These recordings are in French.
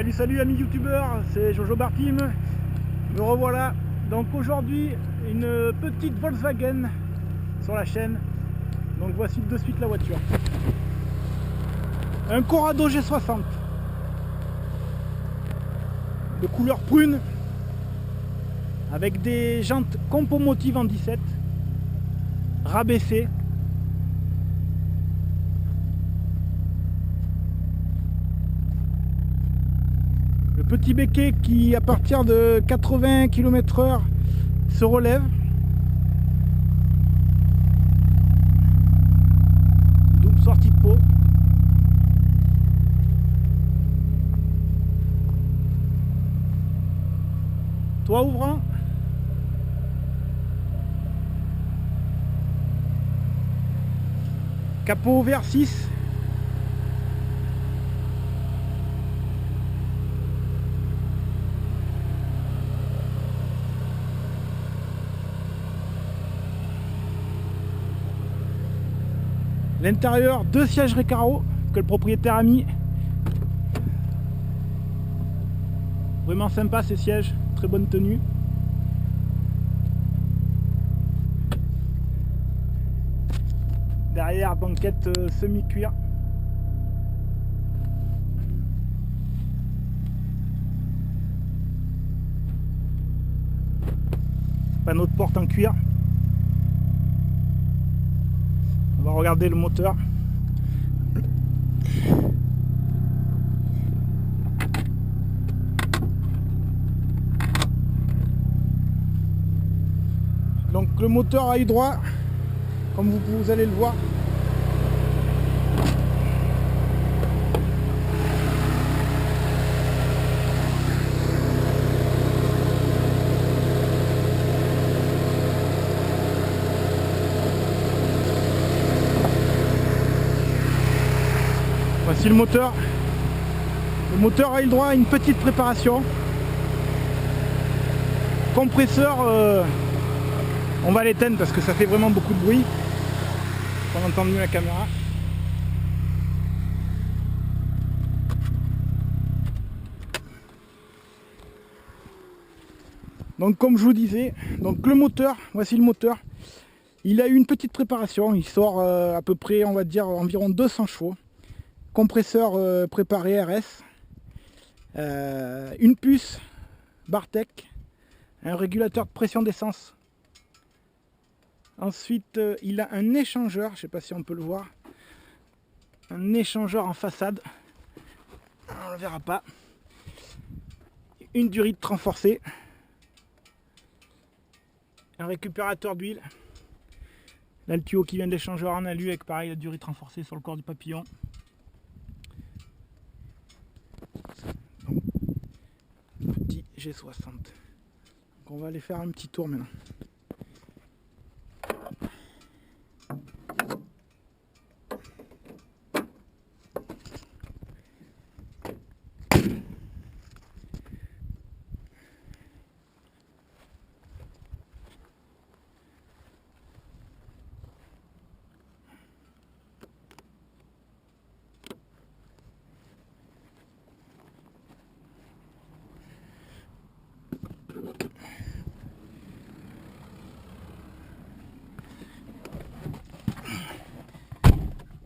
Salut amis youtubeurs, c'est Jojo Bartim. Me revoilà. Donc aujourd'hui une petite Volkswagen sur la chaîne. Donc voici de suite la voiture. Un Corrado G60 de couleur prune avec des jantes compo-motive en 17 rabaissées. Le petit béquet qui à partir de 80 km/h se relève. Double sortie de pot. Toit ouvrant. Capot ouvert 6. L'intérieur, 2 sièges Recaro que le propriétaire a mis. Vraiment sympa ces sièges, très bonne tenue. Derrière, banquette semi-cuir. Panneau de porte en cuir. On va regarder le moteur. Donc le moteur a eu droit, comme vous allez le voir. Voici le moteur. Le moteur a eu le droit à une petite préparation. Compresseur, on va l'éteindre parce que ça fait vraiment beaucoup de bruit. On entend mieux la caméra. Donc comme je vous disais, donc le moteur, voici le moteur. Il a eu une petite préparation. Il sort à peu près, on va dire, environ 200 chevaux. Compresseur préparé RS, une puce Bartec, un régulateur de pression d'essence. Ensuite il a un échangeur, je ne sais pas si on peut le voir, un échangeur en façade, on ne le verra pas, une durite renforcée, un récupérateur d'huile, là le tuyau qui vient de l'échangeur en alu avec pareil la durite renforcée sur le corps du papillon. Petit G60. Donc on va aller faire un petit tour maintenant.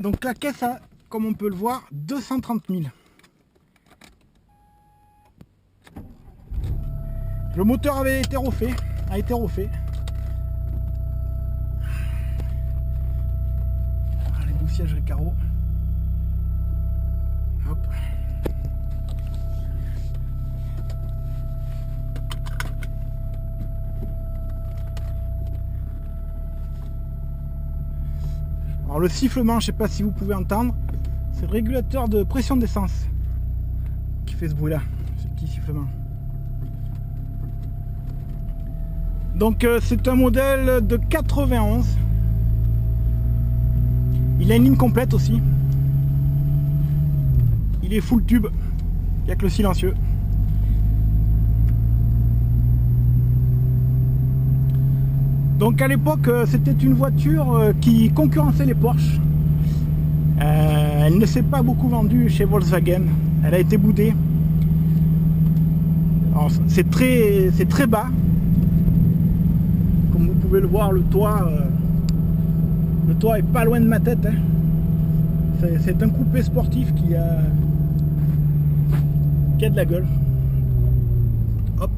Donc la caisse a, comme on peut le voir, 230 000. Le moteur avait été refait, a été refait. Les beaux sièges Recaro. Hop. Alors le sifflement, je ne sais pas si vous pouvez entendre, c'est le régulateur de pression d'essence qui fait ce bruit là, ce petit sifflement. Donc c'est un modèle de 91. Il a une ligne complète aussi. Il est full tube, il n'y a que le silencieux. Donc à l'époque, c'était une voiture qui concurrençait les Porsche. Elle ne s'est pas beaucoup vendue chez Volkswagen. Elle a été boudée. C'est très bas. Comme vous pouvez le voir, le toit est pas loin de ma tête. Hein. C'est un coupé sportif qui a de la gueule. Hop.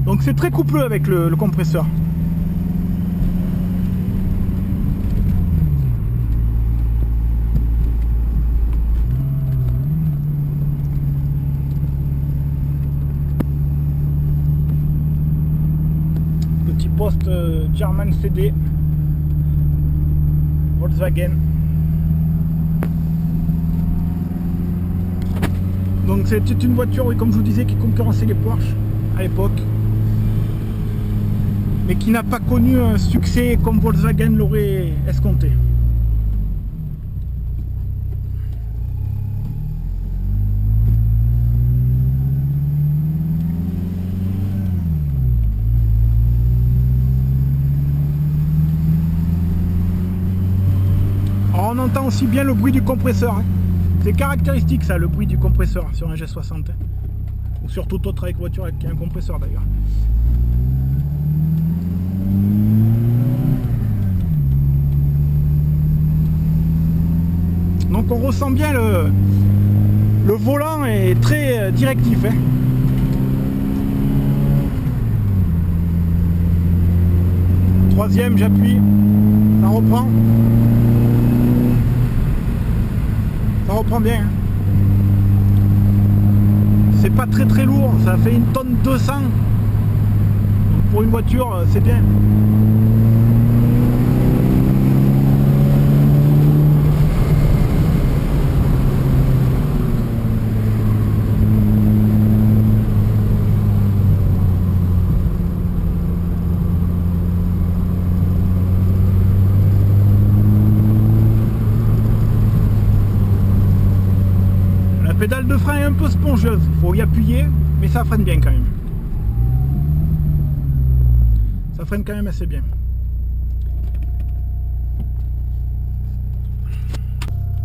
Donc c'est très coupleux avec le compresseur. Petit poste German CD Volkswagen. Donc c'était une voiture, oui, comme je vous disais, qui concurrençait les Porsche à l'époque, mais qui n'a pas connu un succès comme Volkswagen l'aurait escompté. Alors on entend aussi bien le bruit du compresseur. Hein. C'est caractéristique ça, le bruit du compresseur sur un G60. Hein. Ou sur toute autre voiture qui a un compresseur d'ailleurs. Donc on ressent bien le volant est très directif. Hein. Troisième, j'appuie, ça reprend. Ça reprend bien. Hein. C'est pas très lourd, ça fait 1 tonne 200. Donc pour une voiture, c'est bien. La pédale de frein est un peu spongieuse, il faut y appuyer, mais ça freine bien quand même. Ça freine quand même assez bien.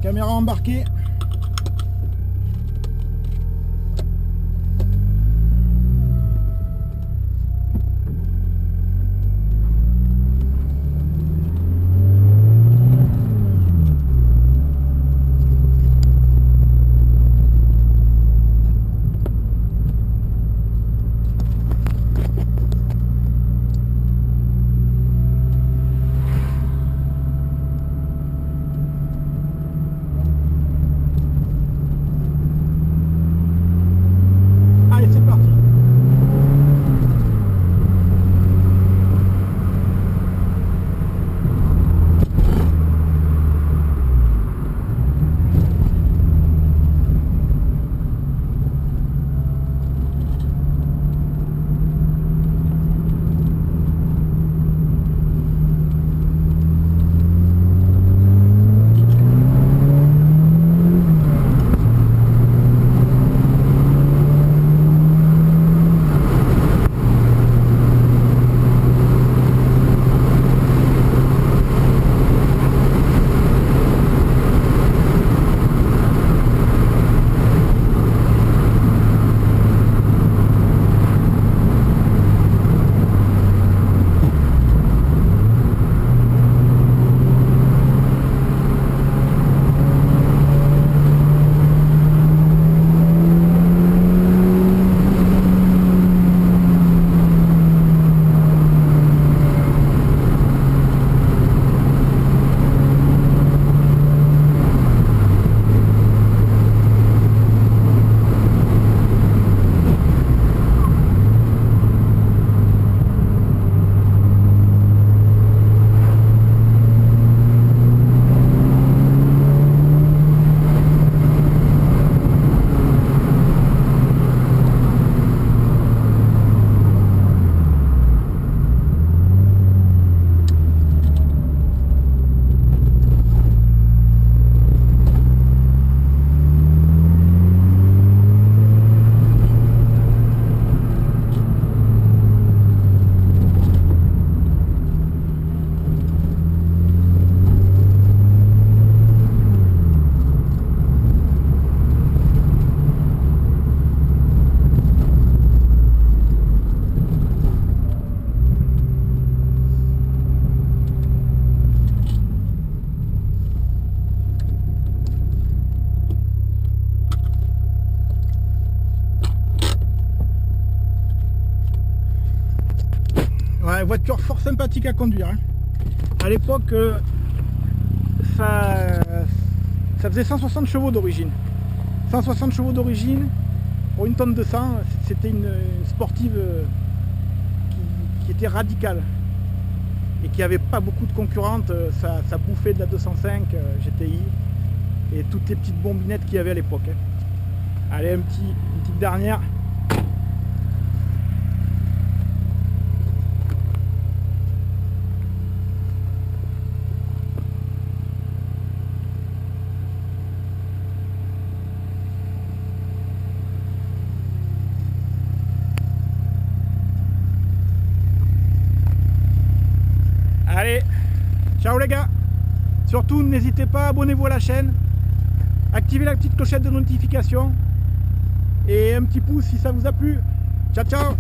Caméra embarquée. voiture fort sympathique à conduire. Hein. À l'époque, ça faisait 160 chevaux d'origine. 160 chevaux d'origine pour une tonne de sang. C'était une sportive qui était radicale et qui avait pas beaucoup de concurrentes. Ça bouffait de la 205 GTI et toutes les petites bombinettes qu'il y avait à l'époque. Hein. Allez, une petite dernière. Allez, ciao les gars. Surtout n'hésitez pas, abonnez-vous à la chaîne, activez la petite clochette de notification et un petit pouce si ça vous a plu. Ciao ciao.